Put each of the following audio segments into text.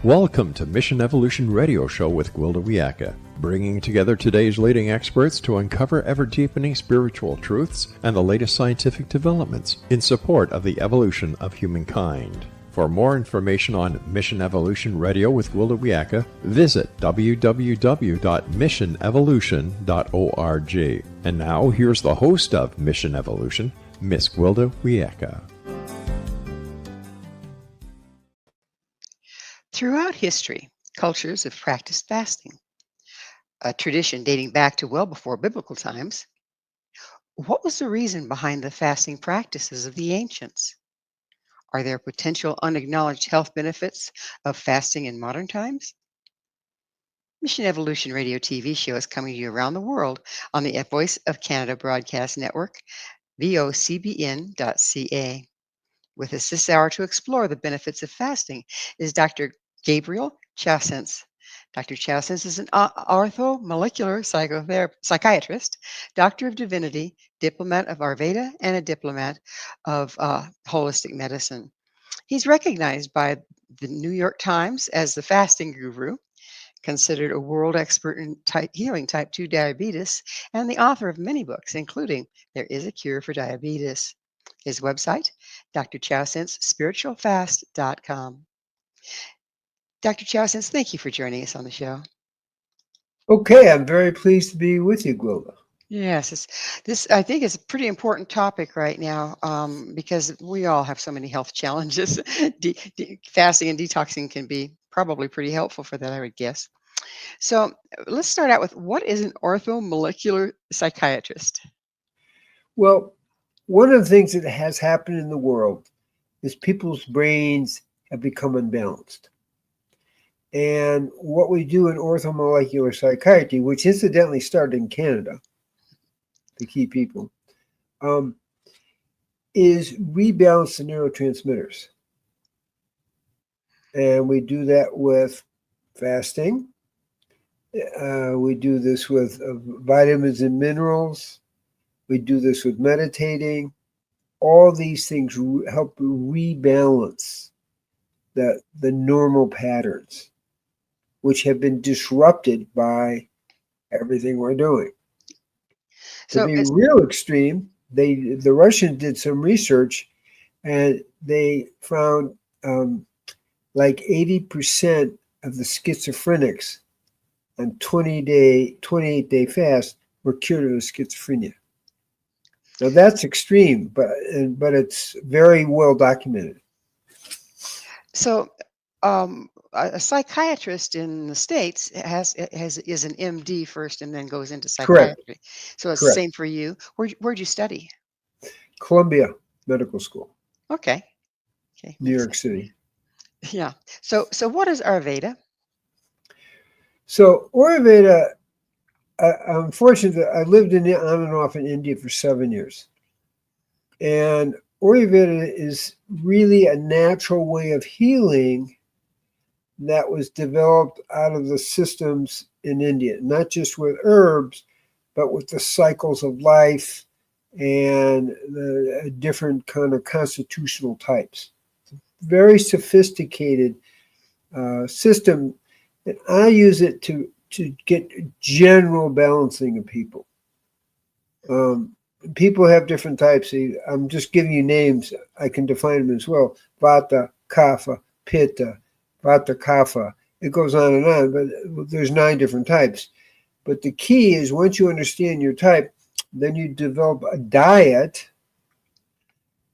Welcome to Mission Evolution Radio Show with Gwilda Wiyaka, bringing together today's leading experts to uncover ever-deepening spiritual truths and the latest scientific developments in support of the evolution of humankind. For more information on Mission Evolution Radio with Gwilda Wiyaka, visit www.missionevolution.org. And now, here's the host of Mission Evolution, Miss Gwilda Wiyaka. Throughout history, cultures have practiced fasting, a tradition dating back to well before biblical times. What was the reason behind the fasting practices of the ancients? Are there potential unacknowledged health benefits of fasting in modern times? Mission Evolution Radio TV show is coming to you around the world on the Voice of Canada Broadcast Network, vocbn.ca. With us this hour to explore the benefits of fasting is Dr. Gabriel Cousens. Dr. Cousens is an ortho-molecular psychiatrist, Doctor of Divinity, Diplomat of Ayurveda, and a Diplomat of Holistic Medicine. He's recognized by the New York Times as the fasting guru, considered a world expert in healing type 2 diabetes, and the author of many books, including There is a Cure for Diabetes. His website, drcousensspiritualfast.com. Dr. Cousens, thank you for joining us on the show. Okay, I'm very pleased to be with you, Gwilda. Yes, this I think is a pretty important topic right now because we all have so many health challenges. Fasting and detoxing can be probably pretty helpful for that, I would guess. So let's start out with, what is an ortho-molecular psychiatrist? Well, one of the things that has happened in the world is people's brains have become unbalanced. And what we do in ortho-molecular psychiatry, which incidentally started in Canada, the key people, is rebalance the neurotransmitters. And we do that with fasting. We do this with vitamins and minerals. We do this with meditating. All these things help rebalance the normal patterns, which have been disrupted by everything we're doing. So to be real extreme, the Russians did some research, and they found like 80% of the schizophrenics on 28-day fast were cured of schizophrenia. Now that's extreme, but it's very well documented. So a psychiatrist in the States is an MD first and then goes into psychiatry. Correct. So it's Correct. the same for you. Where'd you study? Columbia Medical School. Okay. New York City. Yeah. So what is Ayurveda? So Ayurveda, unfortunately, I lived on and off in India for 7 years. And Ayurveda is really a natural way of healing that was developed out of the systems in India, not just with herbs, but with the cycles of life and the different kind of constitutional types. Very sophisticated system, and I use it to get general balancing of people. People have different types. I'm just giving you names. I can define them as well. Vata, Kapha, Pitta, Vata, Kapha. It goes on, but there's 9 different types. But the key is, once you understand your type, then you develop a diet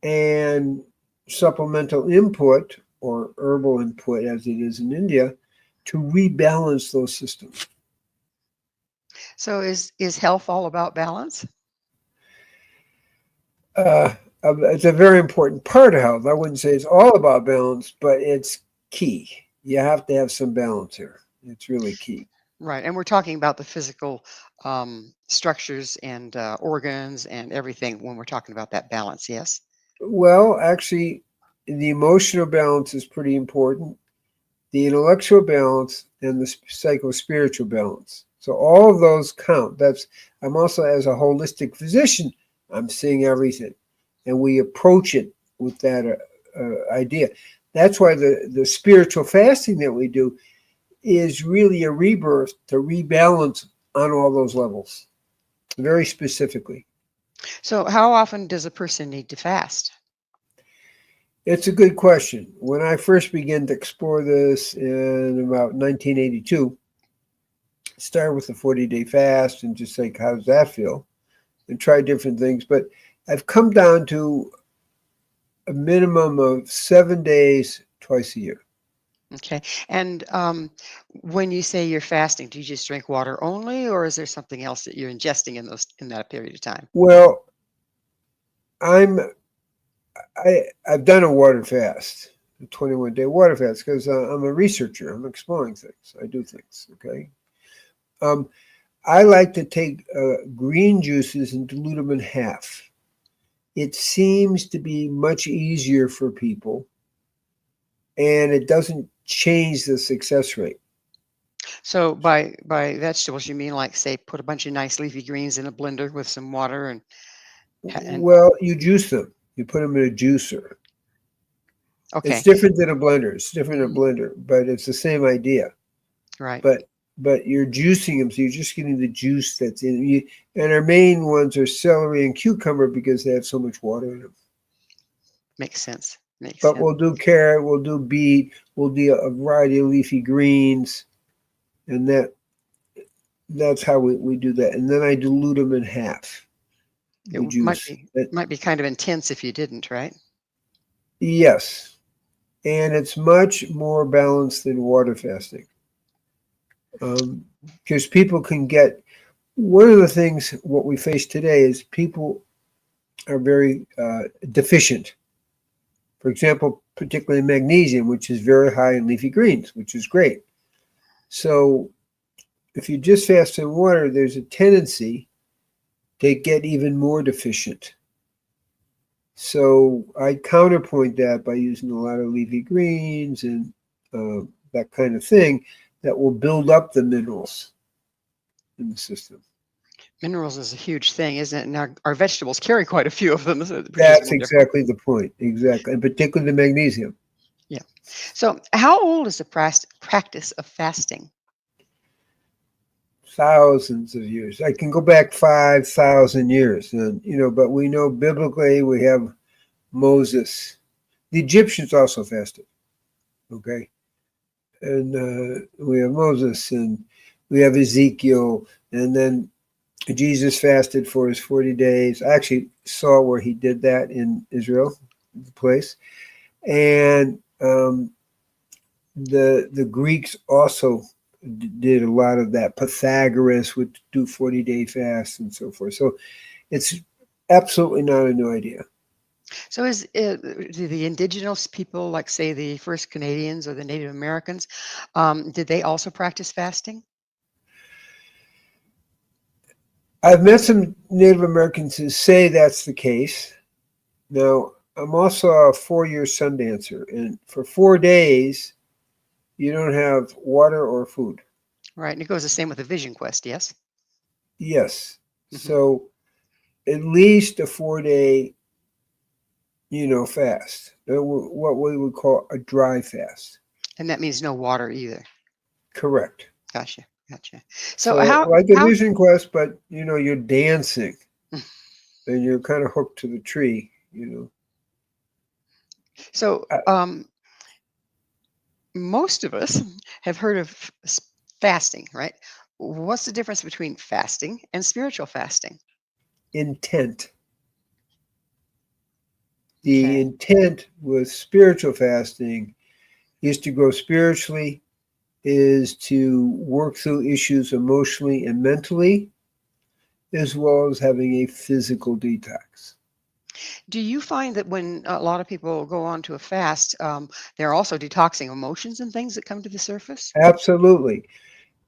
and supplemental input, or herbal input as it is in India, to rebalance those systems. So is health all about balance? It's a very important part of health. I wouldn't say it's all about balance, but it's key. You have to have some balance here. It's really key. Right. And we're talking about the physical structures and organs and everything when we're talking about that balance, yes? Well, actually, the emotional balance is pretty important, the intellectual balance, and the psycho-spiritual balance. So all of those count. I'm also, as a holistic physician, I'm seeing everything. And we approach it with that idea. That's why the spiritual fasting that we do is really a rebirth to rebalance on all those levels, very specifically. So how often does a person need to fast? It's a good question. When I first began to explore this in about 1982, I started with a 40-day fast and just like, how does that feel? And try different things. But I've come down to a minimum of 7 days twice a year. Okay. And when you say you're fasting, do you just drink water only, or is there something else that you're ingesting in that period of time? Well, I've done a water fast, a 21-day water fast, because I'm a researcher. I'm exploring things. I do things. Okay. I like to take green juices and dilute them in half. It seems to be much easier for people, and it doesn't change the success rate. So by vegetables, you mean like, say, put a bunch of nice leafy greens in a blender with some water and Well, you juice them. You put them in a juicer. okay, It's different than a blender. It's different than a Mhm. blender, but it's the same idea. Right. But you're juicing them, so you're just getting the juice that's in you. And our main ones are celery and cucumber because they have so much water in them. Makes sense. Makes But sense. we'll do carrot, we'll do beet, we'll do a variety of leafy greens, and that's how we do that. And then I dilute them in half. It The might juice. be kind of intense if you didn't, right? Yes, and it's much more balanced than water fasting. Because people can get one of the things what we face today is people are very deficient. For example, particularly magnesium, which is very high in leafy greens, which is great. So if you just fast on water, there's a tendency to get even more deficient. So I counterpoint that by using a lot of leafy greens and that kind of thing that will build up the minerals in the system. Minerals is a huge thing, isn't it? And our vegetables carry quite a few of them, so which is a That's little different. exactly the point. Exactly. And particularly the magnesium. Yeah. So how old is the practice of fasting? Thousands of years. I can go back 5,000 years. And, but we know biblically we have Moses. The Egyptians also fasted. Okay. And we have Moses and we have Ezekiel. And then Jesus fasted for his 40 days. I actually saw where he did that in Israel, the place. And the Greeks also did a lot of that. Pythagoras would do 40-day fasts and so forth. So it's absolutely not a new idea. So do the indigenous people, like say the first Canadians or the Native Americans, did they also practice fasting? I've met some Native Americans who say that's the case. Now, I'm also a 4-year sun dancer, and for 4 days, you don't have water or food. Right. And it goes the same with the Vision Quest, yes? Yes. Mhm. So at least a 4-day, fast. What we would call a dry fast. And that means no water either. Correct. Gotcha. Gotcha. So So like a vision quest, but you're dancing and you're kind of hooked to the tree, So most of us have heard of fasting, right? What's the difference between fasting and spiritual fasting? Intent. Okay. The intent with spiritual fasting is to grow spiritually, is to work through issues emotionally and mentally, as well as having a physical detox. Do you find that when a lot of people go on to a fast, they're also detoxing emotions and things that come to the surface? Absolutely.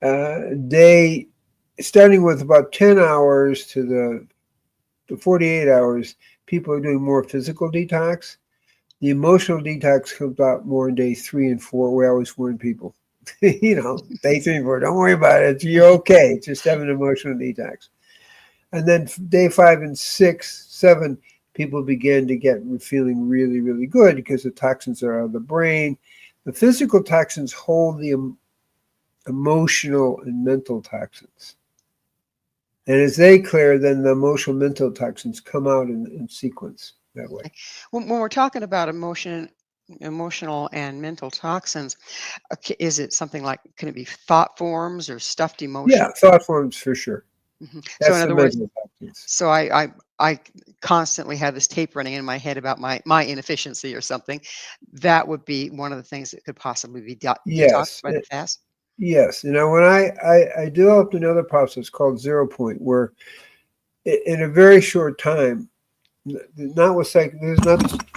They, starting with about 10 hours to the 48 hours, people are doing more physical detox. The emotional detox comes out more in day 3 and 4. We always warn people, day 3 and 4, don't worry about it. You're okay. Just have an emotional detox. And then day 5 and 6, 7, people begin to get feeling really, really good because the toxins are out of the brain. The physical toxins hold the emotional and mental toxins. And as they clear, then the emotional mental toxins come out in sequence that way. When we're talking about emotional and mental toxins, is it something like, can it be thought forms or stuffed emotion? Yeah, thought forms for sure. So in That's the other words, mental toxins. so I constantly have this tape running in my head about my inefficiency or something. That would be one of the things that could possibly be detoxed Yes. by the fast. Yes. When I developed another process called 0 Point, where in a very short time, not with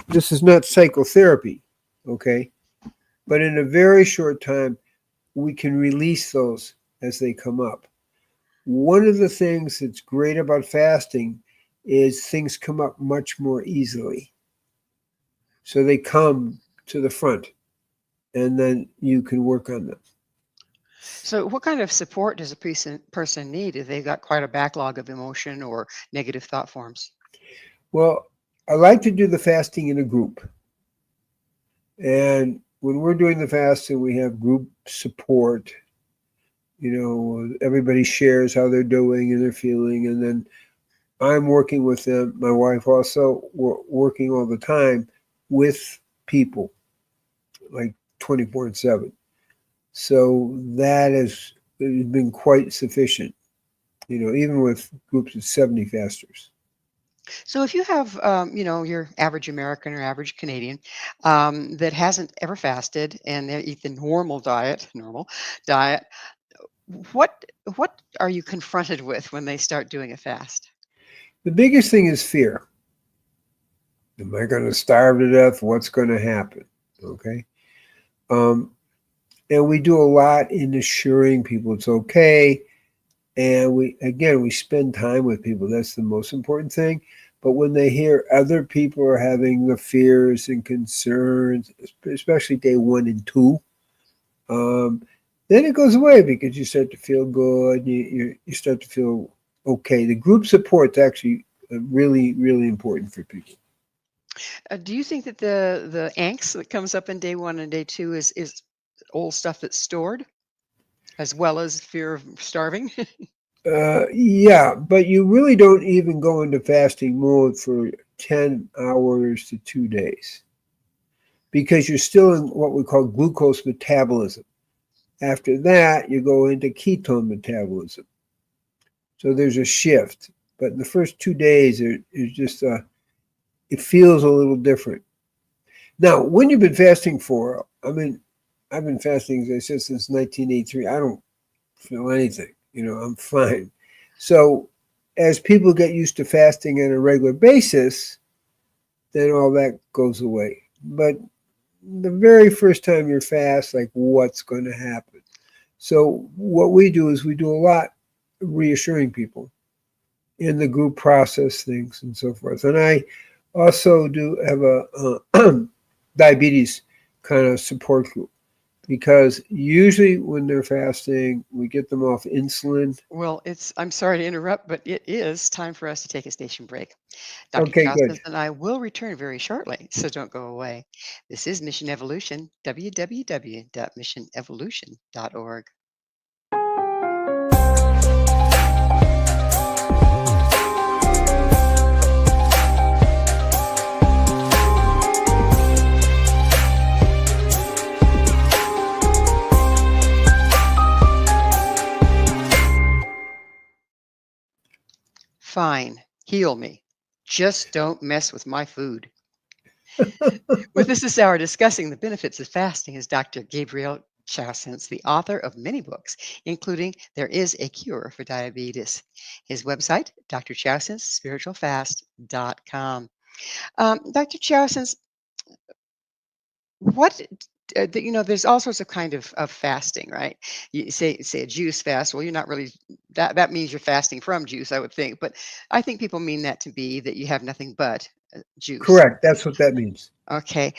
this is not psychotherapy, okay? But in a very short time, we can release those as they come up. One of the things that's great about fasting is things come up much more easily. So they come to the front, and then you can work on them. So what kind of support does a person need if they've got quite a backlog of emotion or negative thought forms? Well, I like to do the fasting in a group. And when we're doing the fasting, we have group support. Everybody shares how they're doing and they're feeling. And then I'm working with them. My wife also working all the time with people, like 24/7. So that has been quite sufficient, even with groups of 70 fasters. So if you have, your average American or average Canadian that hasn't ever fasted and they eat the normal diet, what what are you confronted with when they start doing a fast? The biggest thing is fear. Am I going to starve to death? What's going to happen? Okay. And we do a lot in assuring people it's okay. And we spend time with people. That's the most important thing. But when they hear other people are having the fears and concerns, especially day 1 and 2, then it goes away because you start to feel good. You start to feel okay. The group support's actually really, really important for people. Do you think that the angst that comes up in day 1 and day 2 is old stuff that's stored as well as fear of starving? Yeah, but you really don't even go into fasting mode for 10 hours to 2 days because you're still in what we call glucose metabolism. After that, you go into ketone metabolism. So there's a shift. But the first 2 days is just, it feels a little different. Now, when you've been fasting I've been fasting, as I said, since 1983. I don't feel anything. I'm fine. So as people get used to fasting on a regular basis, then all that goes away. But the very first time you're fast, like what's going to happen? So what we do is we do a lot of reassuring people in the group process things and so forth. And I also do have a diabetes kind of support group because usually when they're fasting, we get them off insulin. Well, I'm sorry to interrupt, but it is time for us to take a station break. Dr. Okay, good. Cousens and I will return very shortly, so don't go away. This is Mission Evolution, www.missionevolution.org. Fine, heal me. Just don't mess with my food. With us this hour discussing the benefits of fasting is Dr. Gabriel Cousens, the author of many books, including There is a Cure for Diabetes. His website, drchousenspiritualfast.com. Dr. Cousens, what there's all sorts of kind of fasting, right? You say a juice fast. Well, you're not really that means you're fasting from juice, I would think. But I think people mean that to be that you have nothing but juice. Correct. That's what that means. Okay.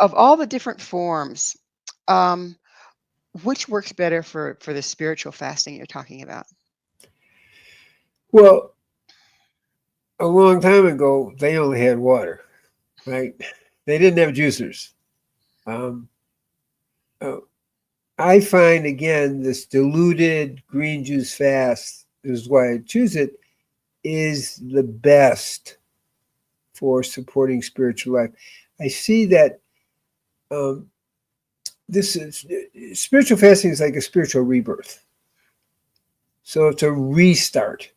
Of all the different forms, um, which works better for the spiritual fasting you're talking about? Well, a long time ago, they only had water, right? They didn't have juicers. Um, uh, I find, again, this diluted green juice fast is why I choose it, is the best for supporting spiritual life. I see that this is spiritual fasting is like a spiritual rebirth. So it's a restart,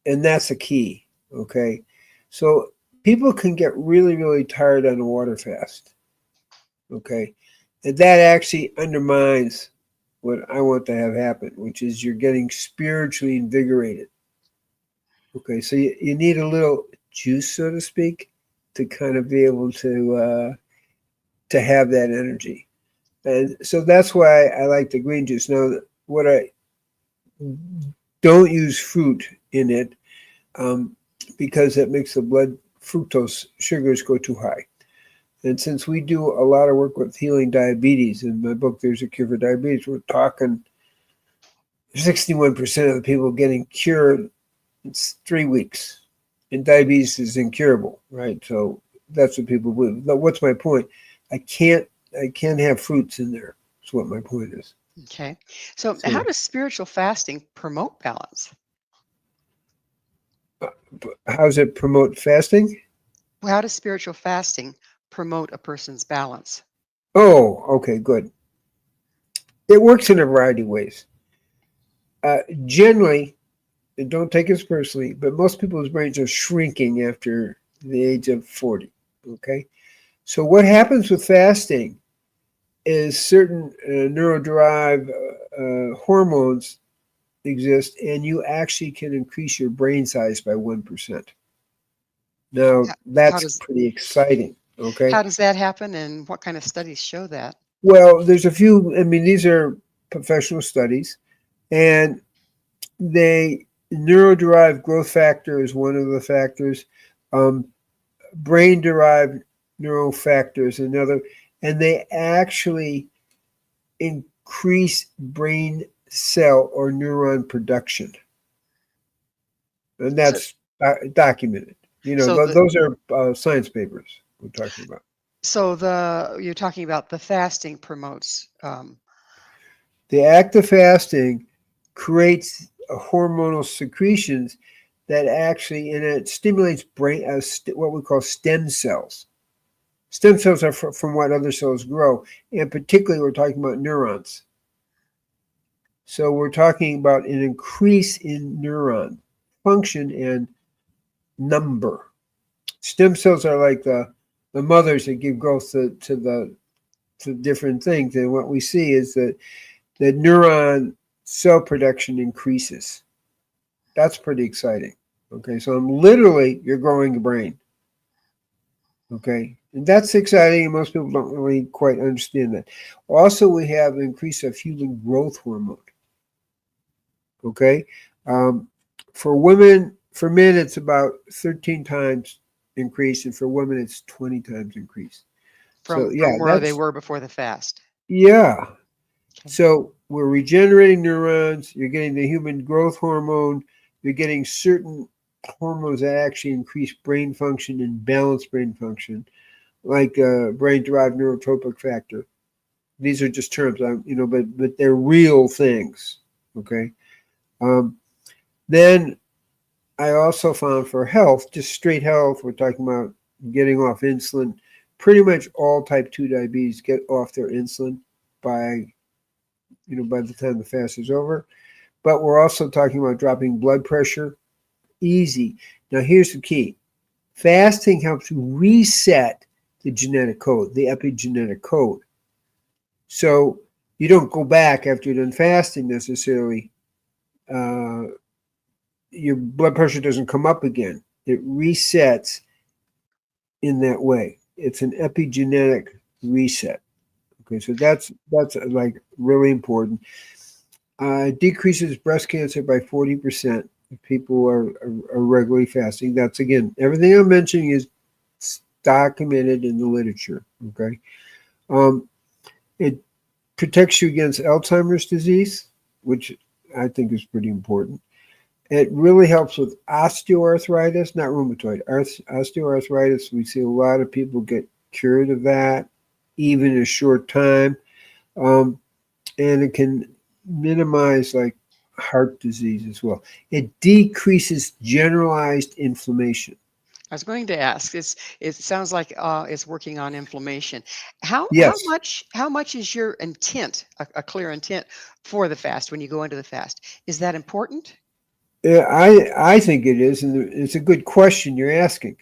and that's the key. Okay, so people can get really, really tired on a water fast. Okay, and that actually undermines what I want to have happen, which is you're getting spiritually invigorated. Okay, so you need a little juice, so to speak, to kind of be able to have that energy. And so that's why I like the green juice. Now, what I don't use fruit in it because that makes the blood fructose sugars go too high. And since we do a lot of work with healing diabetes, in my book, There's a Cure for Diabetes, we're talking 61% of the people getting cured in 3 weeks. And diabetes is incurable, right? So that's what people believe. But what's my point? I can't have fruits in there. That's what my point is. Okay. So how does spiritual fasting promote balance? How does it promote fasting? Well, how does spiritual fasting promote a person's balance? Oh, okay, good. It works in a variety of ways. Generally, and don't take this personally, but most people's brains are shrinking after the age of 40. Okay. So what happens with fasting is certain neuroderived hormones exist, and you actually can increase your brain size by 1%. Now, How that's does pretty exciting. Okay. how does that happen, and what kind of studies show that? Well, there's a few, I mean, these are professional studies, and neuroderived growth factor is one of the factors. Brain-derived neural factor is another, and they actually increase brain cell or neuron production, and So, that's documented. so the Those are science papers we're talking about. you're talking about the fasting promotes. The act of fasting creates hormonal secretions that actually, and it stimulates brain, what we call stem cells. Stem cells are from what other cells grow, and particularly we're talking about neurons. So we're talking about an increase in neuron function and number. Stem cells are like the mothers that give growth to different things, and what we see is that the neuron cell production increases. That's pretty exciting. Okay, so you're growing the brain. Okay, and that's exciting, and most people don't really quite understand that. Also, we have an increase of human growth hormone. Okay, for men, it's about 13 times increase, and for women, it's 20 times increase. So From where they were before the fast. yeah. Okay. So we're regenerating neurons. You're getting the human growth hormone. You're getting certain hormones that actually increase brain function and balance brain function, like brain-derived neurotropic factor. These are just terms, but they're real things. Okay. Then I also found for health, just straight health, we're talking about getting off insulin. Pretty much all type 2 diabetes get off their insulin by the time the fast is over. But we're also talking about dropping blood pressure. Easy. Now, here's the key. Fasting helps reset the genetic code, the epigenetic code. So you don't go back after you're done fasting necessarily. Your blood pressure doesn't come up again. It resets in that way. It's an epigenetic reset. Okay, so that's like really important. Decreases breast cancer by 40% if people are regularly fasting. That's, again, everything I'm mentioning is documented in the literature. Okay, it protects you against Alzheimer's disease, which I think is pretty important. It really helps with osteoarthritis, not rheumatoid, osteoarthritis. We see a lot of people get cured of that, even in a short time. Um, and it can minimize like heart disease as well. It decreases generalized inflammation. I was going to ask. It sounds like it's working on inflammation. Yes, How much is your intent, a clear intent for the fast when you go into the fast? Is that important? I think it is, and it's a good question you're asking,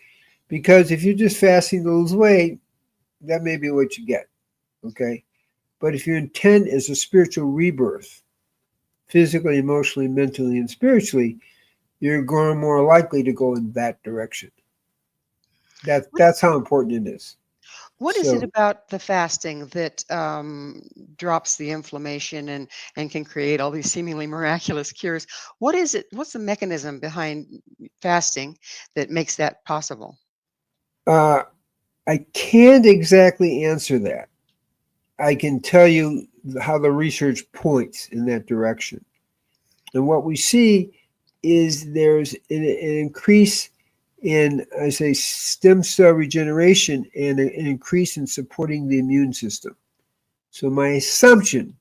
because if you're just fasting to lose weight, that may be what you get, okay? But if your intent is a spiritual rebirth, physically, emotionally, mentally, and spiritually, you're going more likely to go in that direction. What That's how important it is. what is it So about the fasting that drops the inflammation and can create all these seemingly miraculous cures? What is it? What's the mechanism behind fasting that makes that possible? uh, I can't exactly answer that. I can tell you how the research points in that direction. And what we see is there's an increase in, I say, stem cell regeneration and an increase in supporting the immune system. So my assumption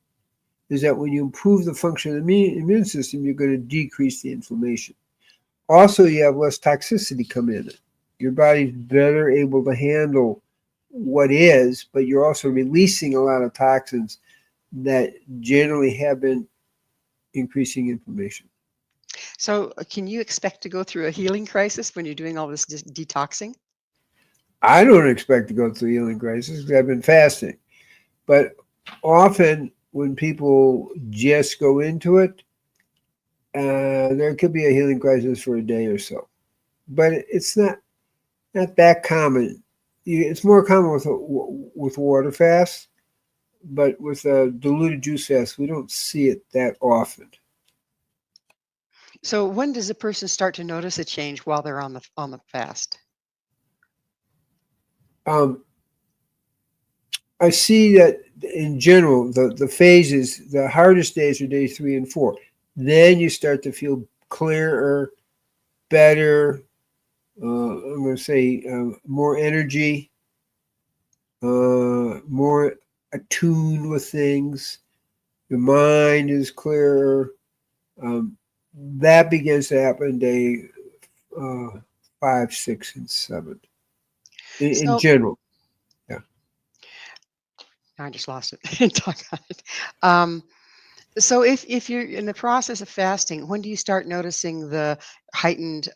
is that when you improve the function of the immune system, you're going to decrease the inflammation. Also, you have less toxicity come in. Your body's better able to handle what is, but you're also releasing a lot of toxins that generally have been increasing inflammation. So, can you expect to go through a healing crisis when you're doing all this detoxing? I don't expect to go through healing crisis because I've been fasting. But often when people just go into it, there could be a healing crisis for a day or so. But it's not that common. It's more common with water fast, but with a diluted juice fast, we don't see it that often. So, when does a person start to notice a change while they're on the fast? Um, I see that in general, the phases, the hardest days are days 3 and 4. Then you start to feel clearer, better. I'm going to say more energy, more attuned with things. Your mind is clearer. Um, that begins to happen day uh, 5, 6, and 7 in So, general. Yeah. I just lost it. Talk on it. Um, so, if you're in the process of fasting, when do you start noticing the heightened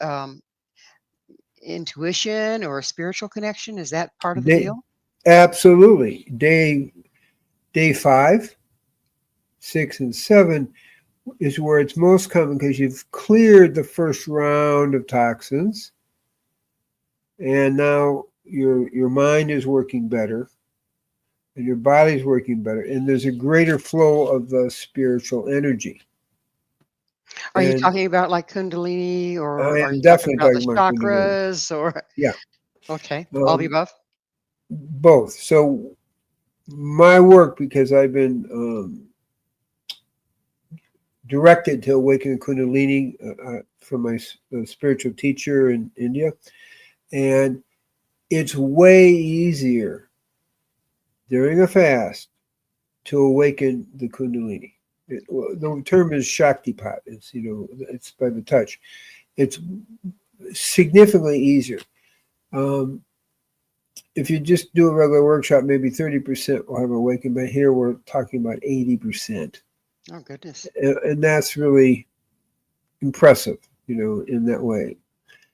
intuition or spiritual connection? Is that part of the Day, deal? absolutely. Day 5, 6, and 7 is where it's most common because you've cleared the first round of toxins, and now your mind is working better and your body's working better, and there's a greater flow of the spiritual energy. Are you And talking about like Kundalini, I or are am you talking definitely about the talking about Kundalini. chakras, or Yeah, okay, all the um, above? both. So my work, because I've been directed to awaken Kundalini from my spiritual teacher in India, and it's way easier during a fast to awaken the Kundalini. The term is Shaktipat. It's by the touch. It's significantly easier. Um, if you just do a regular workshop, maybe 30% will have awakened, but here we're talking about 80%. Oh goodness. And that's really impressive, in that way.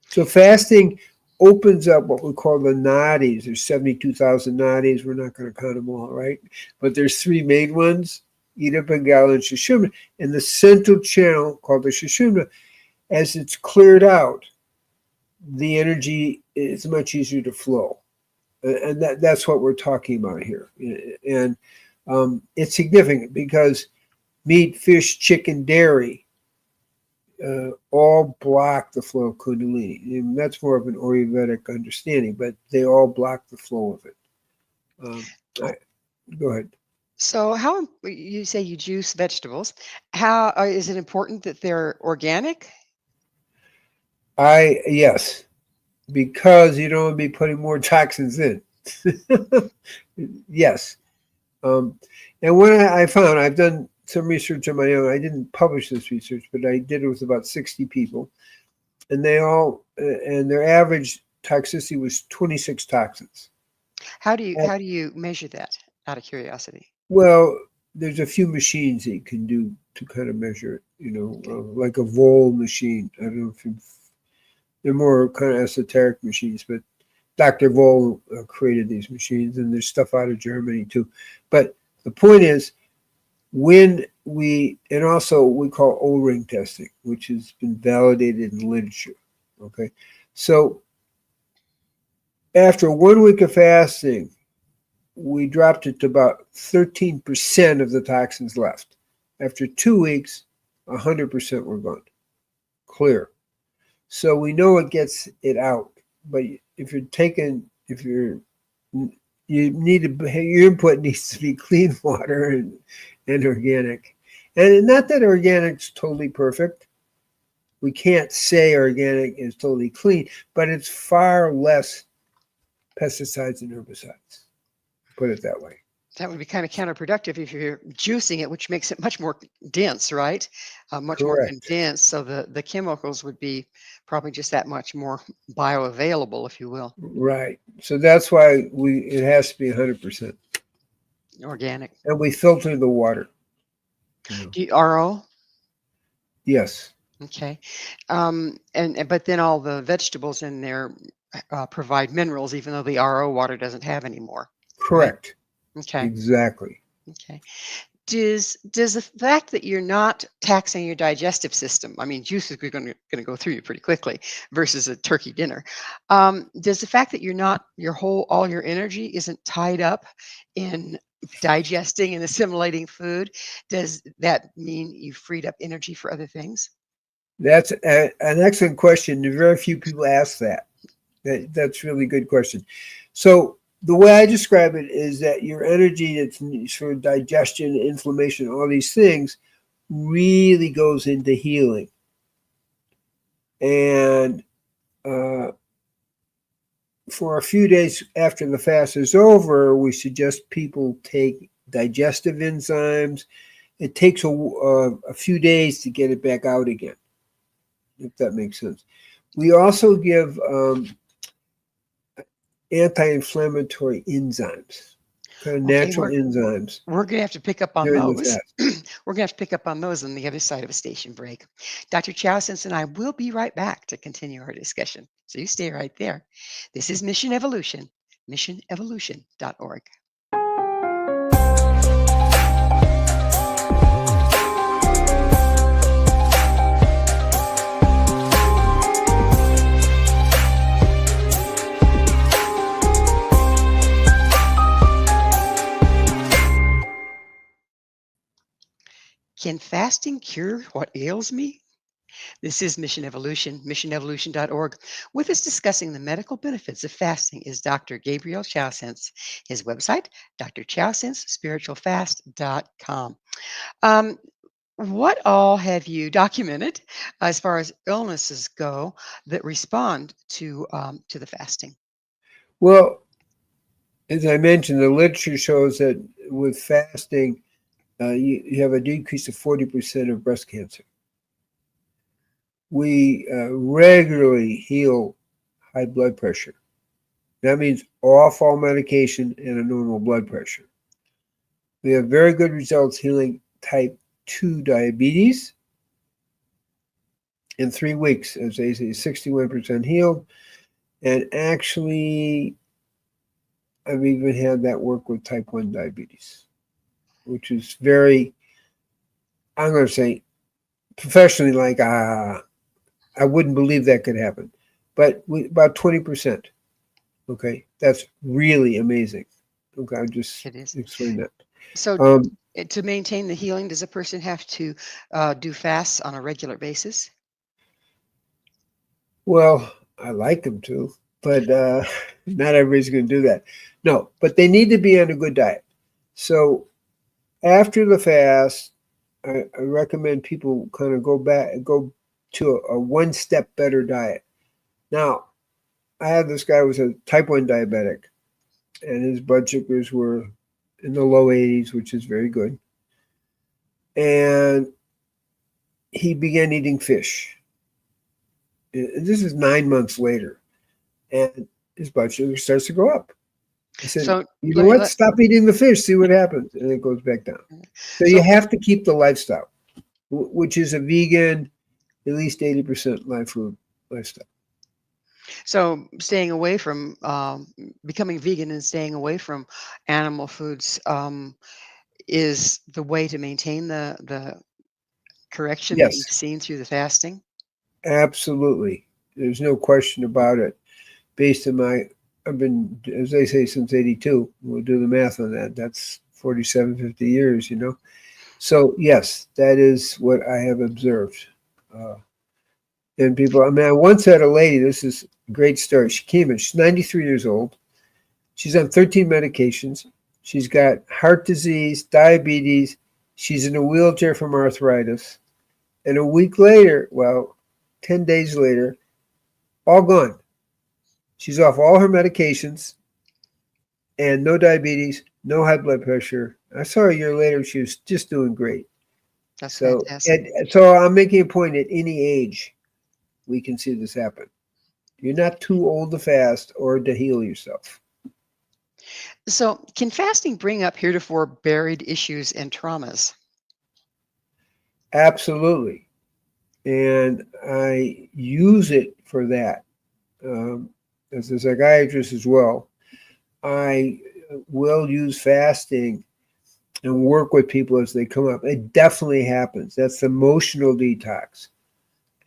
So fasting opens up what we call the nadis. There's 72,000 nadis. We're not going to count them all, right? But there's three main ones, Ida, Pingala, and Sushumna. And the central channel called the Sushumna, as it's cleared out, the energy is much easier to flow. And that's what we're talking about here. And it's significant because meat, fish, chicken, dairy, all block the flow of Kundalini. And that's more of an Ayurvedic understanding, but they all block the flow of it. Um, I, Go ahead. So, you say you juice vegetables? How is it important that they're organic? Yes, because you don't want to be putting more toxins in. Yes. And when I found, I've done some research on my own. I didn't publish this research, but I did it with about 60 people, and and their average toxicity was 26 toxins. How do you measure that, out of curiosity? Well, there's a few machines that you can do to kind of measure it, like a Vol machine. I don't know if they're more kind of esoteric machines, but Dr. Vol created these machines, and there's stuff out of Germany too. But the point is, and also we call O-ring testing, which has been validated in literature. Okay. So after 1 week of fasting, we dropped it to about 13% of the toxins left. After 2 weeks, 100% were gone. Clear. So we know it gets it out. But your input needs to be clean water and organic. And not that organic's totally perfect. We can't say organic is totally clean, but it's far less pesticides and herbicides. Put it that way. That would be kind of counterproductive if you're juicing it, which makes it much more dense, right? Much more Correct. condensed. So the chemicals would be probably just that much more bioavailable, if you will. Right. So that's why it has to be 100%. Organic. And we filter the water. Do you RO? Yes. Okay. But then all the vegetables in there provide minerals, even though the RO water doesn't have any more. Correct. Right? Okay. Exactly. Okay. Does the fact that you're not taxing your digestive system, I mean, juice is going to go through you pretty quickly versus a turkey dinner. Does the fact that you're not all your energy isn't tied up in digesting and assimilating food, does that mean you freed up energy for other things? That's an excellent question. Very few people ask that. That's a really good question. So the way I describe it is that your energy that's for digestion, inflammation, all these things really goes into healing. And for a few days after the fast is over, we suggest people take digestive enzymes. It takes a few days to get it back out again, if that makes sense. We also give anti-inflammatory enzymes, kind of natural enzymes. We're going to have to pick up on those. We're going to have to pick up on those on the other side of a station break. Dr. Cousens and I will be right back to continue our discussion. So you stay right there. This is Mission Evolution, missionevolution.org. Can fasting cure what ails me? This is Mission Evolution, missionevolution.org. With us discussing the medical benefits of fasting is Dr. Gabriel Cousens. His website, drcousensspiritualfast.com. What all have you documented as far as illnesses go that respond to the fasting? Well, as I mentioned, the literature shows that with fasting, you have a decrease of 40% of breast cancer. We regularly heal high blood pressure. That means off all medication and a normal blood pressure. We have very good results healing type 2 diabetes. In 3 weeks, as they say, 61% healed. And actually, I've even had that work with type 1 diabetes, which is very, I'm going to say, professionally, like, I wouldn't believe that could happen. But about 20%. Okay, that's really amazing. Okay, I'll just explain that. So to maintain the healing, does a person have to do fasts on a regular basis? Well, I like them to, but not everybody's going to do that. No, but they need to be on a good diet. So after the fast, I recommend people kind of go to a one-step better diet. Now, I had this guy who was a type 1 diabetic, and his blood sugars were in the low 80s, which is very good. And he began eating fish. And this is 9 months later, and his blood sugar starts to go up. I said, So you know what? Stop eating the fish, see what happens. And it goes back down. So you have to keep the lifestyle, which is a vegan, at least 80% live food lifestyle. So staying away from becoming vegan and staying away from animal foods is the way to maintain the correction that you've Yes, seen through the fasting. absolutely. There's no question about it. Based on I've been, as they say, since 82. We'll do the math on that. That's 47, 50 years, you know. So yes, that is what I have observed. And people, I mean, I once had a lady, this is a great story. She came in, she's 93 years old. She's on 13 medications. She's got heart disease, diabetes. She's in a wheelchair from arthritis. And a week later, 10 days later, all gone. She's off all her medications and no diabetes, no high blood pressure. I saw her a year later. She was just doing great. That's fantastic. So I'm making a point at any age, we can see this happen. You're not too old to fast or to heal yourself. So can fasting bring up heretofore buried issues and traumas? Absolutely. And I use it for that. As a psychiatrist as well, I will use fasting and work with people as they come up. It definitely happens. That's the emotional detox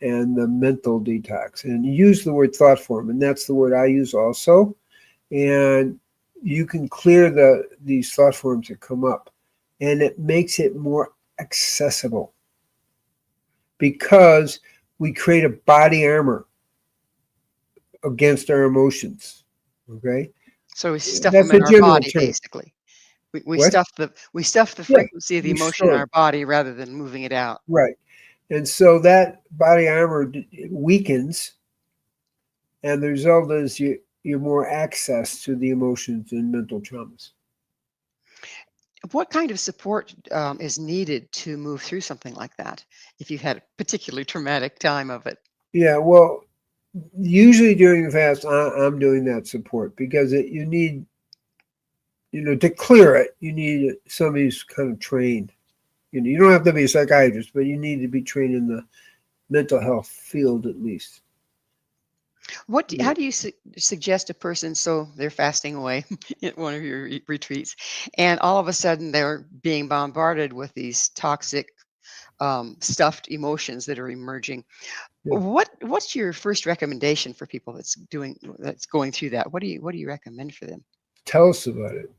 and the mental detox. And you use the word thought form, and that's the word I use also. And you can clear these thought forms that come up, and it makes it more accessible because we create a body armor against our emotions. Okay, So we stuff that's them in a our general body, term. basically. We What? stuff the Yeah, frequency of the we emotion in store our it. body rather than moving it out. Right. And so that body armor weakens, and the result is you're more access to the emotions and mental traumas. What kind of support is needed to move through something like that if you've had a particularly traumatic time of it? Yeah, well, usually during the fast, I'm doing that support because you need, to clear it, you need somebody who's kind of trained. You don't have to be a psychiatrist, but you need to be trained in the mental health field at least. How do you suggest a person, so they're fasting away at one of your retreats, and all of a sudden they're being bombarded with these toxic, stuffed emotions that are emerging? Yeah. What's your first recommendation for people that's going through that? What do you recommend for them? Tell us about it.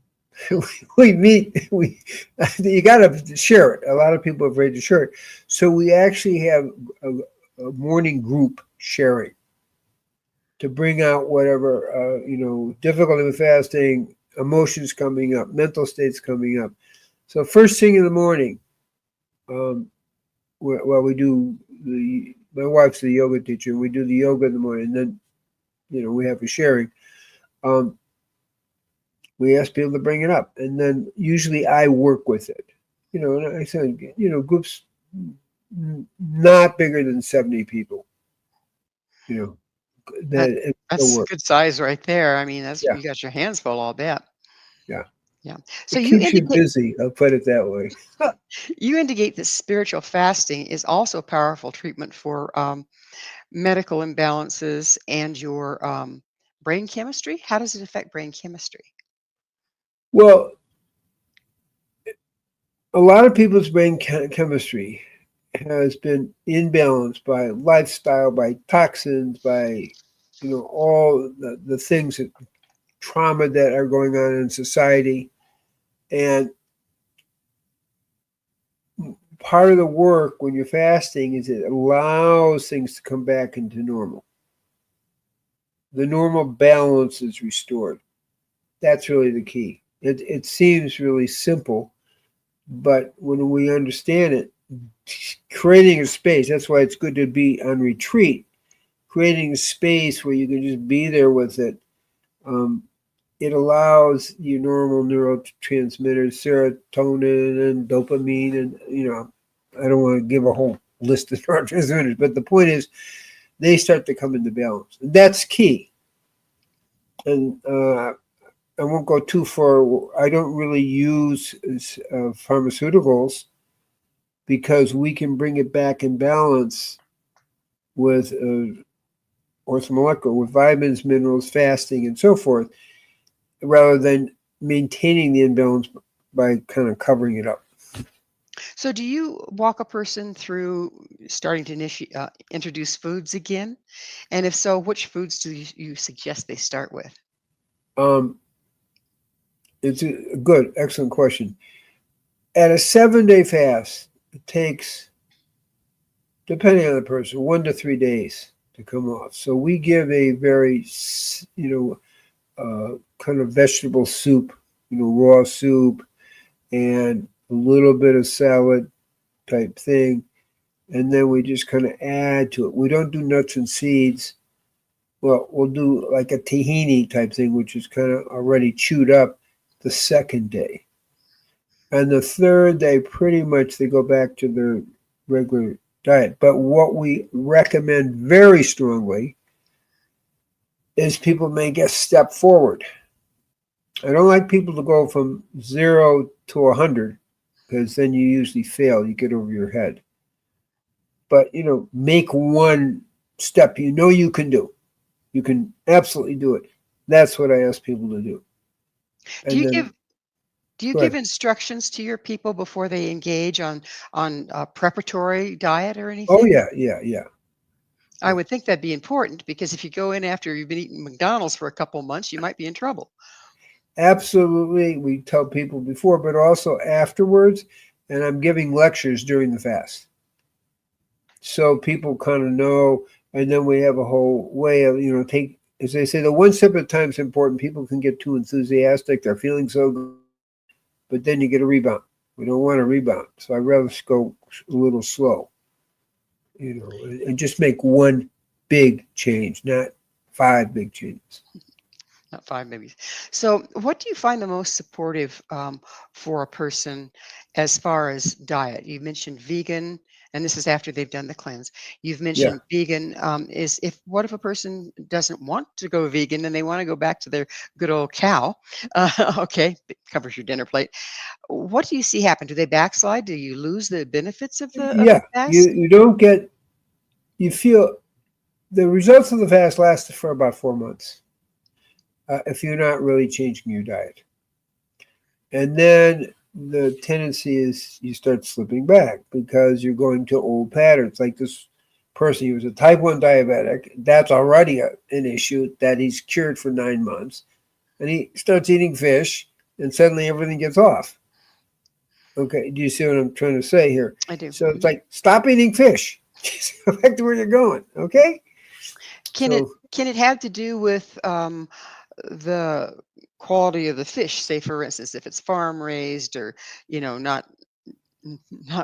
We meet, you got to share it. A lot of people are afraid to share it. So we actually have a morning group sharing to bring out whatever, difficulty with fasting, emotions coming up, mental states coming up. So first thing in the morning, we do my wife's the yoga teacher. We do the yoga in the morning, and then, we have a sharing. We ask people to bring it up, and then usually I work with it. And I said, groups not bigger than 70 people. That That's a work. good size right there. I mean, Yeah, you got your hands full, I'll bet. yeah. Yeah. So It keeps you busy. I'll put it that way. you indicate that spiritual fasting is also powerful treatment for medical imbalances and your brain chemistry. How does it affect brain chemistry? Well, a lot of people's brain chemistry has been imbalanced by lifestyle, by toxins, by all the things that trauma that are going on in society. And part of the work when you're fasting is it allows things to come back into normal. The normal balance is restored. That's really the key. It seems really simple, but when we understand it, creating a space, that's why it's good to be on retreat, creating a space where you can just be there with it. It allows your normal neurotransmitters, serotonin and dopamine, and I don't want to give a whole list of neurotransmitters, but the point is they start to come into balance. And that's key. And I won't go too far. I don't really use pharmaceuticals because we can bring it back in balance with ortho-molecular, with vitamins, minerals, fasting, and so forth, rather than maintaining the imbalance by kind of covering it up. So do you walk a person through starting to introduce foods again? And if so, which foods do you suggest they start with? It's a good, excellent question. At a 7-day fast, it takes, depending on the person, 1 to 3 days to come off. So we give a very, kind of vegetable soup, raw soup, and a little bit of salad type thing. And then we just kind of add to it. We don't do nuts and seeds. Well, we'll do like a tahini type thing, which is kind of already chewed up the 2nd day. And the 3rd day, pretty much they go back to their regular diet. But what we recommend very strongly is people make a step forward. I don't like people to go from 0 to 100 because then you usually fail. You get over your head. But, make one step you can do. You can absolutely do it. That's what I ask people to do. Do you give instructions to your people before they engage on a preparatory diet or anything? Oh, yeah. I would think that'd be important because if you go in after you've been eating McDonald's for a couple months, you might be in trouble. Absolutely. We tell people before, but also afterwards. And I'm giving lectures during the fast. So people kind of know. And then we have a whole way of, as they say, the one step at a time is important. People can get too enthusiastic. They're feeling so good. But then you get a rebound. We don't want a rebound. So I'd rather go a little slow, and just make one big change, not 5 big changes. Not 5 maybe. So what do you find the most supportive for a person as far as diet? You mentioned vegan, and this is after they've done the cleanse. You've mentioned vegan. What if a person doesn't want to go vegan and they want to go back to their good old cow? Okay, it covers your dinner plate. What do you see happen? Do they backslide? Do you lose the benefits of the fast? You don't get, you feel, the results of the fast last for about 4 months. If you're not really changing your diet. And then the tendency is you start slipping back because you're going to old patterns. Like this person, he was a type 1 diabetic. That's already an issue that he's cured for 9 months. And he starts eating fish and suddenly everything gets off. Okay, do you see what I'm trying to say here? I do. So it's like, stop eating fish. Just go back to where you're going, okay? Can it have to do with the quality of the fish? Say, for instance, if it's farm raised or not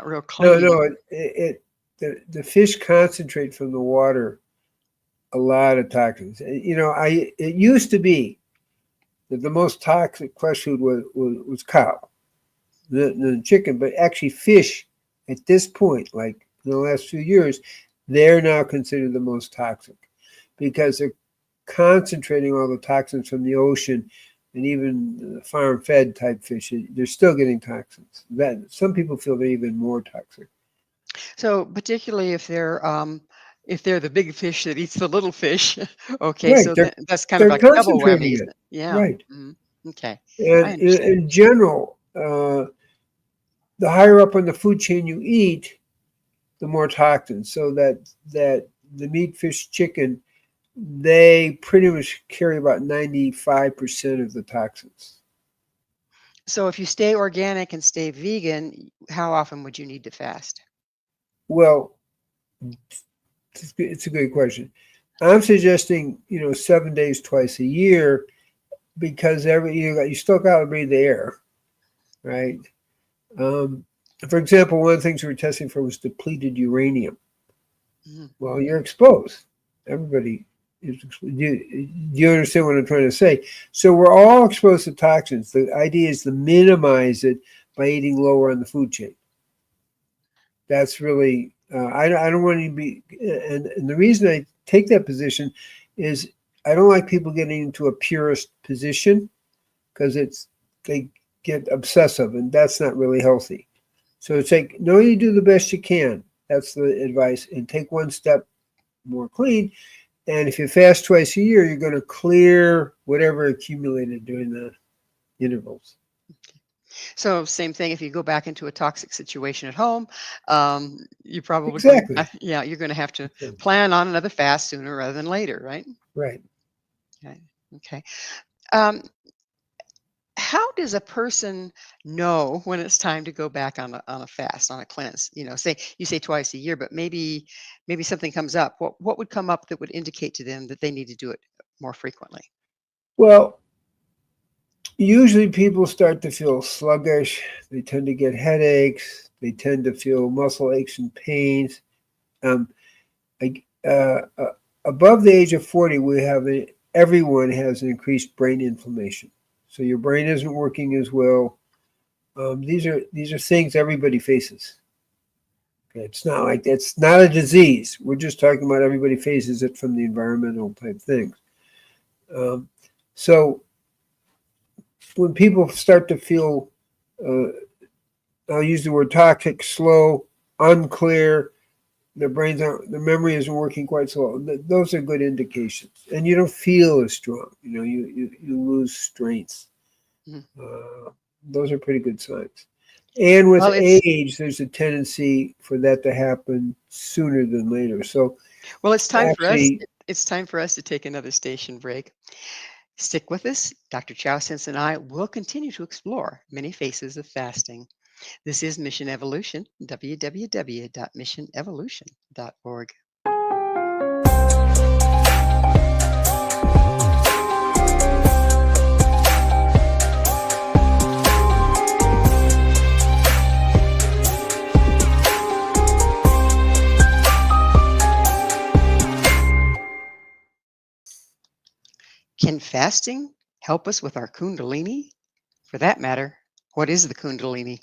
real clean. No. The fish concentrate from the water a lot of toxins. It used to be that the most toxic flesh food was cow, the chicken, but actually fish at this point, like in the last few years, they're now considered the most toxic because they're concentrating all the toxins from the ocean, and even the farm-fed type fish, they're still getting toxins. That some people feel they're even more toxic. So particularly if they're the big fish that eats the little fish, okay, Right, so that's kind of they're like a double concentrating whammy, it. isn't it? Yeah. Right. Okay, I And understand. in general, the higher up on the food chain you eat, the more toxins. So that the meat, fish, chicken, they pretty much carry about 95% of the toxins. So if you stay organic and stay vegan, how often would you need to fast? Well, it's a good question. I'm suggesting 7 days twice a year because you still got to breathe the air, right? For example, one of the things we were testing for was depleted uranium. Mhm. Well, you're exposed. Everybody is. Do you understand what I'm trying to say? So we're all exposed to toxins. The idea is to minimize it by eating lower on the food chain. That's really, I don't want to be, and the reason I take that position is I don't like people getting into a purist position, because they get obsessive, and that's not really healthy. So it's like, no, you do the best you can. That's the advice, and take one step more clean. And if you fast twice a year, you're going to clear whatever accumulated during the intervals. So same thing, if you go back into a toxic situation at home, you probably Exactly. you're going to have to plan on another fast sooner rather than later, right? Right. Okay. Okay. Um, how does a person know when it's time to go back on a fast, on a cleanse? Say you say twice a year, but maybe something comes up. What would come up that would indicate to them that they need to do it more frequently? Well, usually people start to feel sluggish. They tend to get headaches. They tend to feel muscle aches and pains. Above the age of 40, everyone has an increased brain inflammation. So your brain isn't working as well. These are things everybody faces. Okay, it's not a disease. We're just talking about everybody faces it from the environmental type things. So when people start to feel, I'll use the word toxic, slow, unclear, their memory isn't working quite so well, those are good indications. And you don't feel as strong. You lose strength. Mm-hmm. Those are pretty good signs. And with Well, age, there's a tendency for that to happen sooner than later. So, it's time for us. actually, It's time for us to take another station break. Stick with us. Dr. Chowsins and I will continue to explore many faces of fasting. This is Mission Evolution, www.missionevolution.org. Can fasting help us with our Kundalini? For that matter, what is the Kundalini?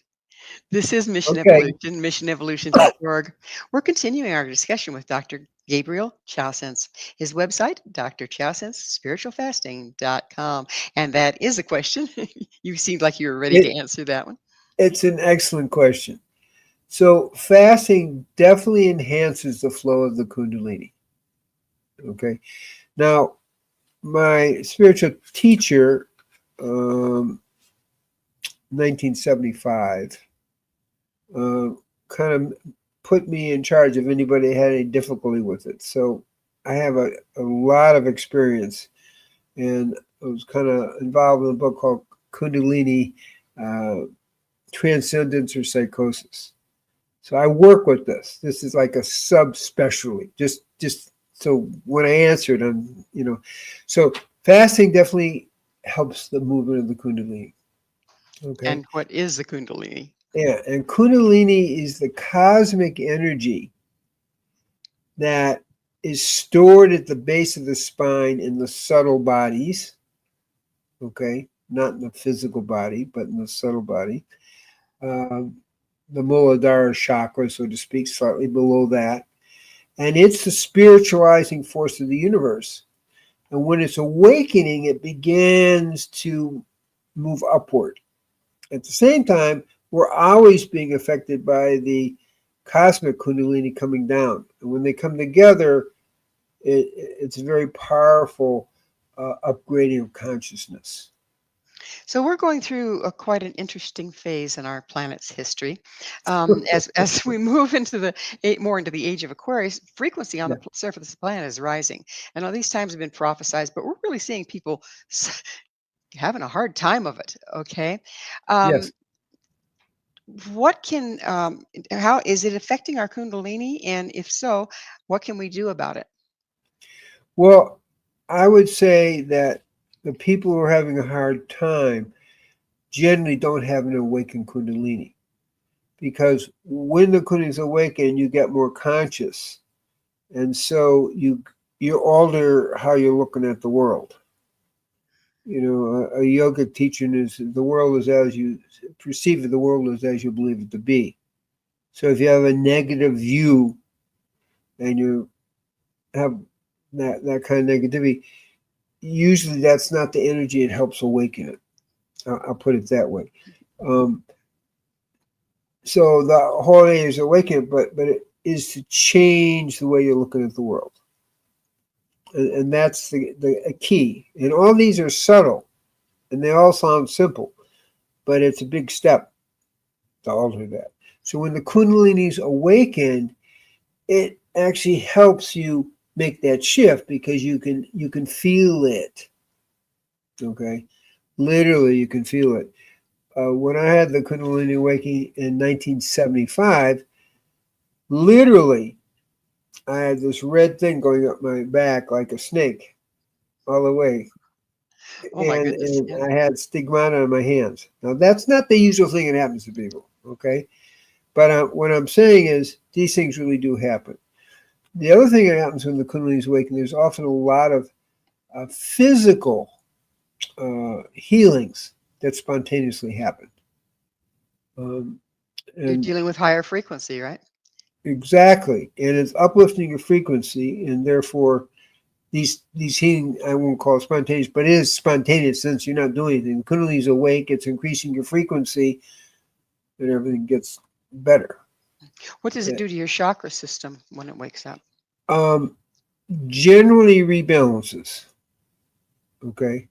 This is Mission okay. Evolution, missionevolution.org. We're continuing our discussion with Dr. Gabriel Cousens. His website, drcousens.spiritualfasting.com. And that is a question. You seemed like you were ready to answer that one. It's an excellent question. So fasting definitely enhances the flow of the Kundalini. Okay. Now, my spiritual teacher, 1975, kind of put me in charge if anybody had any difficulty with it. So I have a lot of experience, and I was kind of involved in a book called Kundalini Transcendence or Psychosis. So I work with this. This is like a subspecialty. Just so when I answer it, so fasting definitely helps the movement of the Kundalini. Okay. And what is the Kundalini? Yeah, and Kundalini is the cosmic energy that is stored at the base of the spine in the subtle bodies. Okay, not in the physical body, but in the subtle body. The Muladhara chakra, so to speak, slightly below that. And it's the spiritualizing force of the universe. And when it's awakening, it begins to move upward. At the same time, we're always being affected by the cosmic Kundalini coming down. And when they come together, it's a very powerful upgrading of consciousness. So we're going through quite an interesting phase in our planet's history. As we move into more into the age of Aquarius, frequency on the surface of the planet is rising. I know these times have been prophesized, but we're really seeing people having a hard time of it. Okay. Yes. How is it affecting our Kundalini? And if so, what can we do about it? Well, I would say that the people who are having a hard time generally don't have an awakened Kundalini, because when the Kundalini is awakened, you get more conscious, and so you you alter how you're looking at the world. You know, a yogic teaching is the world is as you perceive it, the world is as you believe it to be. So if you have a negative view and you have that kind of negativity, usually that's not the energy it helps awaken it. I'll put it that way. So the whole idea is awaken, but it is to change the way you're looking at the world. And that's the key. And all these are subtle, and they all sound simple, but it's a big step to alter that. So when the Kundalini is awakened, it actually helps you make that shift because you can feel it. Okay, literally you can feel it. When I had the Kundalini awakening in 1975, literally I had this red thing going up my back like a snake all the way. Oh my goodness. And Yeah. I had stigmata on my hands. Now, that's not the usual thing that happens to people, okay? But what I'm saying is these things really do happen. The other thing that happens when the Kundalini is awakened, there's often a lot of physical healings that spontaneously happen. You're And dealing with higher frequency, right? exactly. And it's uplifting your frequency, and therefore these healing, I won't call it spontaneous, but it is spontaneous since you're not doing anything. The Kundalini is awake, it's increasing your frequency, and everything gets better. What does it do to your chakra system when it wakes up? Generally rebalances. Okay.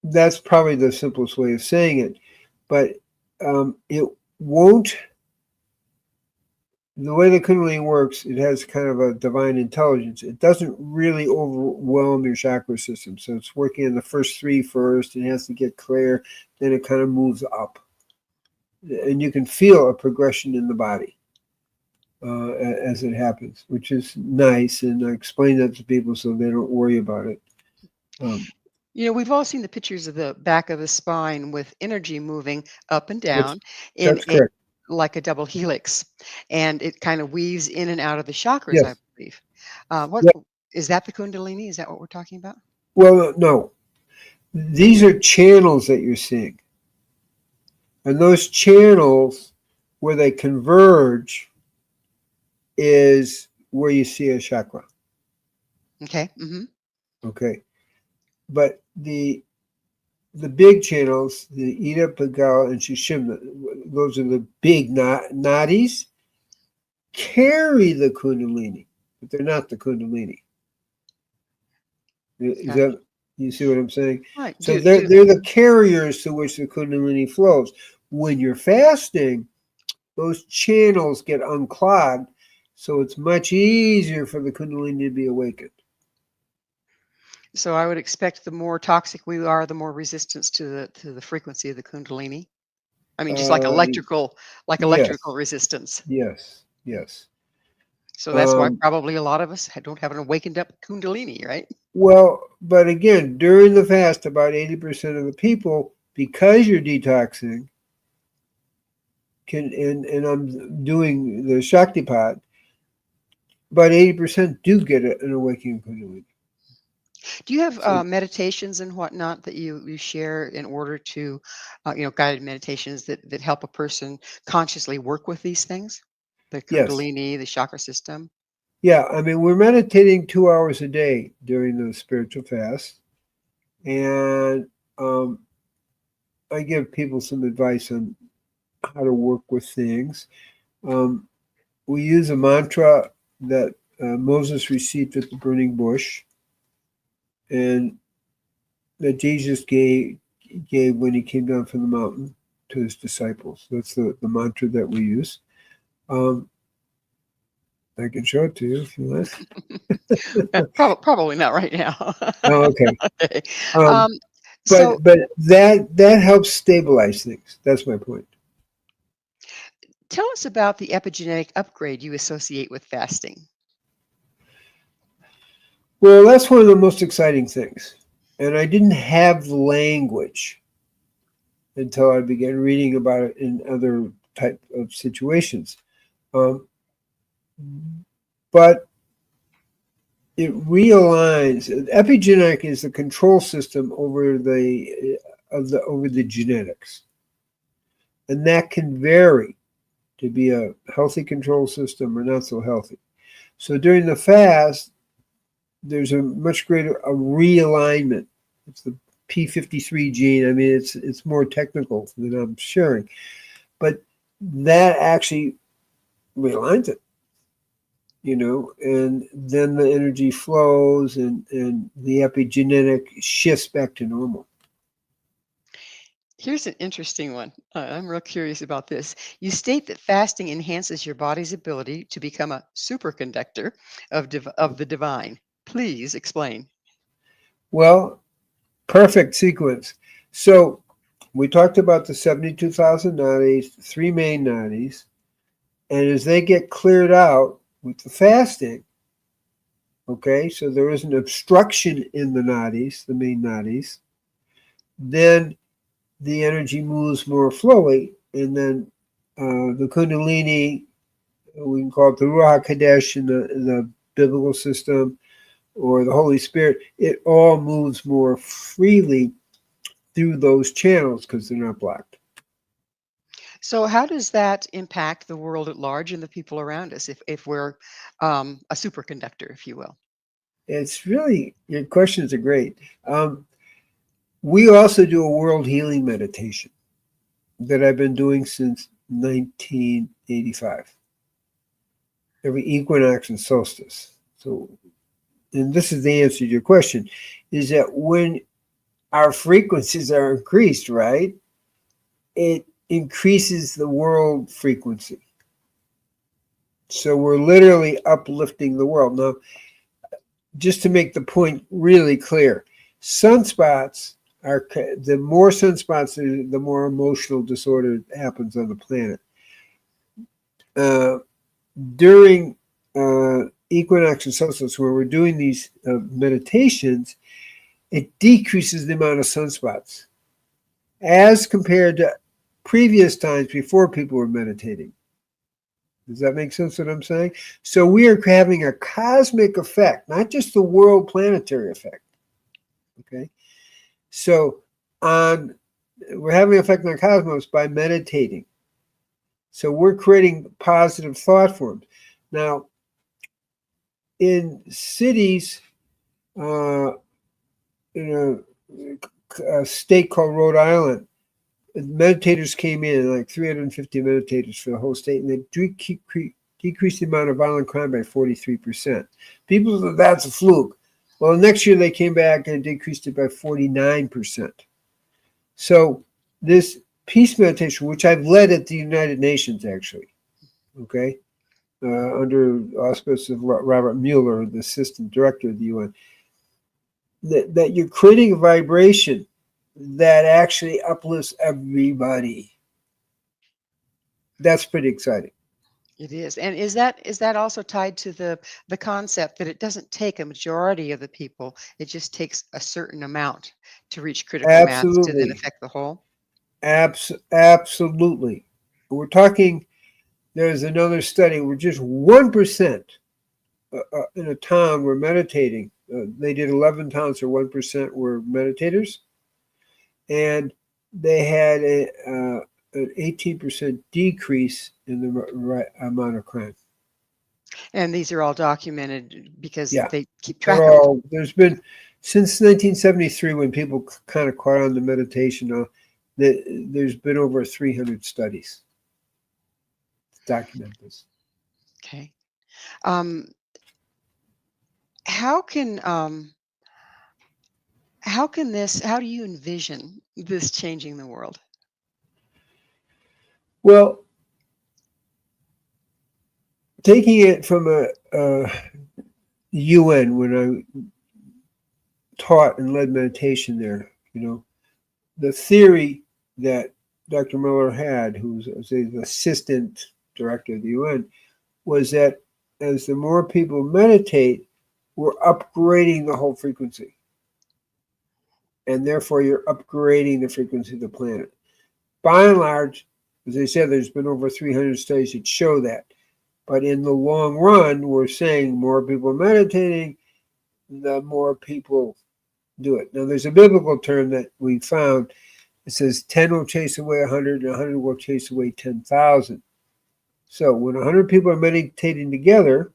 That's probably the simplest way of saying it, but it won't. The way the Kundalini works, it has kind of a divine intelligence. It doesn't really overwhelm your chakra system. So it's working in the first three first, and it has to get clear. Then it kind of moves up. And you can feel a progression in the body as it happens, which is nice. And I explain that to people so they don't worry about it. We've all seen the pictures of the back of the spine with energy moving up and down in That's correct. like a double helix, and it kind of weaves in and out of the chakras, I Yes. believe. What Yeah. is that, the Kundalini? Is that what we're talking about? Well, no. These are channels that you're seeing. And those channels where they converge is where you see a chakra. Okay. Mm-hmm. Okay. But the big channels, the Ida, Pagala, and Sushumna, those are the big nadis, carry the Kundalini, but they're not the Kundalini. Is Gotcha. that, you see what I'm saying? Right. So they're the carriers to which the Kundalini flows. When you're fasting, those channels get unclogged, so it's much easier for the Kundalini to be awakened. So I would expect the more toxic we are, the more resistance to the frequency of the Kundalini. I mean, just like electrical Yes, resistance. yes, yes. So that's why probably a lot of us don't have an awakened up Kundalini, right? Well, but again, during the fast, about 80% of the people, because you're detoxing, and I'm doing the Shaktipat, about 80% do get an awakening Kundalini. Do you have So, meditations and whatnot that you share in order to, guided meditations that help a person consciously work with these things? The yes. Kundalini, the chakra system? Yeah, I mean, we're meditating 2 hours a day during the spiritual fast. And I give people some advice on how to work with things. We use a mantra that Moses received at the burning bush, and that Jesus gave when he came down from the mountain to his disciples. That's the mantra that we use. I can show it to you if you want. Probably not right now. Oh, okay. Okay. Um, So but that helps stabilize things. That's my point. tell us about the epigenetic upgrade you associate with fasting. Well, that's one of the most exciting things. And I didn't have language until I began reading about it in other type of situations. but it realigns. Epigenetic is the control system over the genetics, and that can vary to be a healthy control system or not so healthy. So during the fast, there's a much greater realignment. It's the P53 gene. I mean, it's more technical than I'm sharing, but that actually realigns it, and then the energy flows and the epigenetic shifts back to normal. Here's an interesting one. I'm real curious about this. You state that fasting enhances your body's ability to become a superconductor of the divine. Please explain. Well, perfect sequence. So we talked about the 72,000 nadis, the three main nadis, and as they get cleared out with the fasting, okay, so there is an obstruction in the nadis, the main nadis, then the energy moves more flowy, and then the Kundalini, we can call it the Ruach Kadesh in the biblical system, or the Holy Spirit, it all moves more freely through those channels because they're not blocked. So, how does that impact the world at large and the people around us if we're a superconductor, if you will? It's really, your questions are great. We also do a world healing meditation that I've been doing since 1985. Every equinox and solstice. So, and this is the answer to your question, is that when our frequencies are increased, right, it increases the world frequency. So we're literally uplifting the world. Now, just to make the point really clear, sunspots are, the more sunspots, the more emotional disorder happens on the planet. During equinox and solstice, where we're doing these meditations, it decreases the amount of sunspots as compared to previous times before people were meditating. Does that make sense what I'm saying? So we are having a cosmic effect, not just the world planetary effect. Okay. So we're having an effect on the cosmos by meditating. So we're creating positive thought forms. Now, in cities, in a state called Rhode Island, meditators came in, like 350 meditators for the whole state, and they decreased the amount of violent crime by 43%. People said that's a fluke. Well, next year they came back and decreased it by 49%. So this peace meditation, which I've led at the United Nations, actually, okay, under auspices of Robert Mueller, the assistant director of the UN, that you're creating a vibration that actually uplifts everybody. That's pretty exciting. It is. And is that also tied to the concept that it doesn't take a majority of the people, it just takes a certain amount to reach critical mass to then Absolutely. affect the whole? Absolutely. We're talking, there's another study where just 1% in a town were meditating. They did 11 towns, or 1% were meditators. And they had an 18% decrease in the amount of crime. And these are all documented because Yeah. they keep track of it. There's been, since 1973, when people kind of caught on to meditation, there's been over 300 studies to document this. Okay. How do you envision this changing the world? Well, taking it from a UN, when I taught and led meditation there, the theory that Dr. Miller had, who was the assistant director of the UN, was that as the more people meditate, we're upgrading the whole frequency. And therefore, you're upgrading the frequency of the planet. By and large, as I said, there's been over 300 studies that show that. But in the long run, we're saying more people meditating, the more people do it. Now, there's a biblical term that we found. It says 10 will chase away 100, and 100 will chase away 10,000. So when 100 people are meditating together,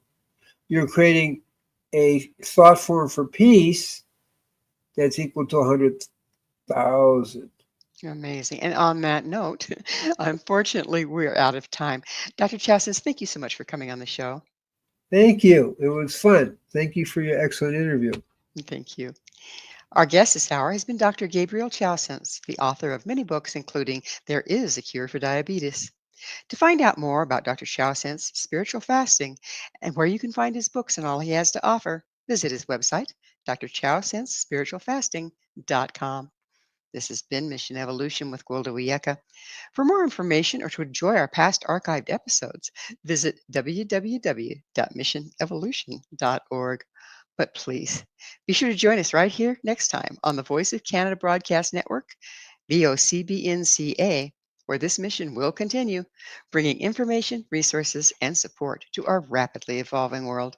you're creating a thought form for peace that's equal to 100,000. Amazing. And on that note, unfortunately, we're out of time. Dr. Chastens, thank you so much for coming on the show. Thank you. It was fun. Thank you for your excellent interview. Thank you. Our guest this hour has been Dr. Gabriel Cousens, the author of many books, including There is a Cure for Diabetes. To find out more about Dr. Cousens' spiritual fasting and where you can find his books and all he has to offer, visit his website, drchowsensspiritualfasting.com. This has been Mission Evolution with Gwilda Wiyaka. For more information or to enjoy our past archived episodes, visit www.missionevolution.org. But please be sure to join us right here next time on the Voice of Canada Broadcast Network, VOCBNCA, where this mission will continue, bringing information, resources, and support to our rapidly evolving world.